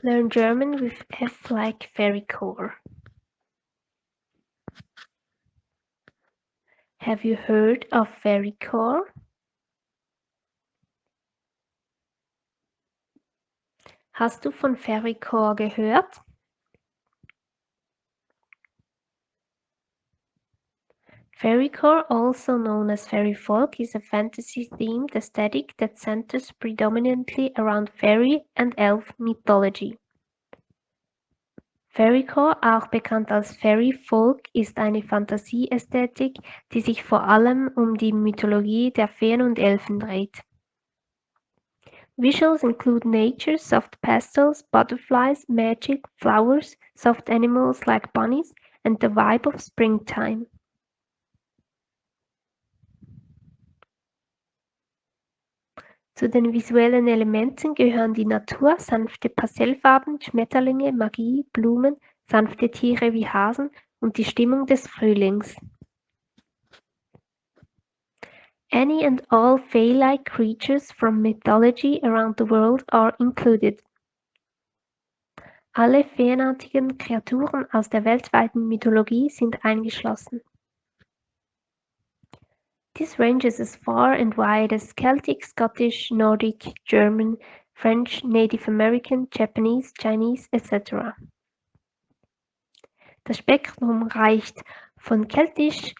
Learn German with F like Fairycore. Have you heard of Fairycore? Hast du von Fairycore gehört? Fairycore, also known as fairy folk, is a fantasy-themed aesthetic that centers predominantly around fairy and elf mythology. Fairycore, auch bekannt als Fairy Folk, ist eine Fantasieästhetik, die sich vor allem um die Mythologie der Feen und Elfen dreht. Visuals include nature, soft pastels, butterflies, magic, flowers, soft animals like bunnies, and the vibe of springtime. Zu den visuellen Elementen gehören die Natur, sanfte Pastellfarben, Schmetterlinge, Magie, Blumen, sanfte Tiere wie Hasen und die Stimmung des Frühlings. Any and all fey-like creatures from mythology around the world are included. Alle feenartigen Kreaturen aus der weltweiten Mythologie sind eingeschlossen. This ranges as far and wide as Celtic, Scottish, Nordic, German, French, Native American, Japanese, Chinese, etc. Das Spektrum reicht von Keltisch,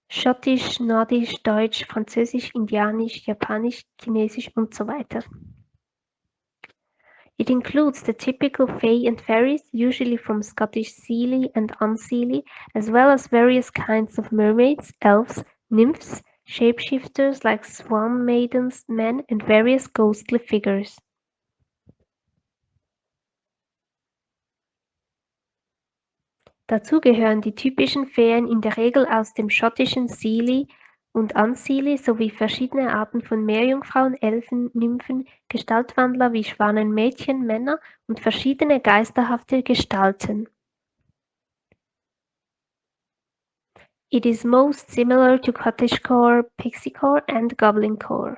Schottisch, Nordisch, Deutsch, Französisch, Indianisch, Japanisch, Chinesisch und so weiter. It includes the typical fae and fairies, usually from Scottish Seelie and Unseelie, as well as various kinds of mermaids, elves, nymphs, shapeshifters like swan maidens, men, and various ghostly figures. Dazu gehören die typischen Feen in der Regel aus dem schottischen Seelie und Unseelie sowie verschiedene Arten von Meerjungfrauen, Elfen, Nymphen, Gestaltwandler wie Schwanen, Mädchen, Männer und verschiedene geisterhafte Gestalten. It is most similar to cottagecore, pixiecore and goblincore.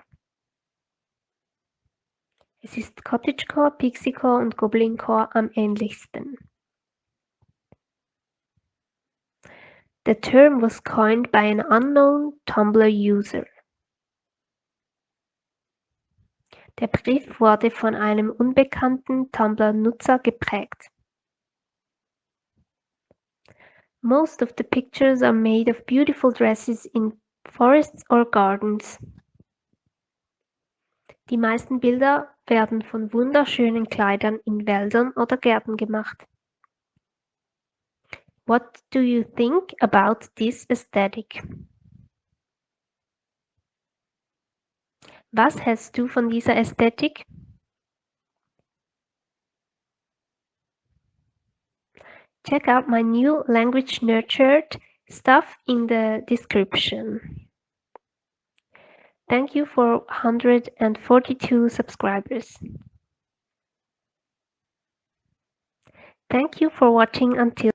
Es ist cottagecore, pixiecore und goblincore am ähnlichsten. The term was coined by an unknown Tumblr user. Der Begriff wurde von einem unbekannten Tumblr-Nutzer geprägt. Most of the pictures are made of beautiful dresses in forests or gardens. Die meisten Bilder werden von wunderschönen Kleidern in Wäldern oder Gärten gemacht. What do you think about this aesthetic? Was hältst du von dieser Ästhetik? Check out my new language nurtured stuff in the description. Thank you for 142 subscribers. Thank you for watching until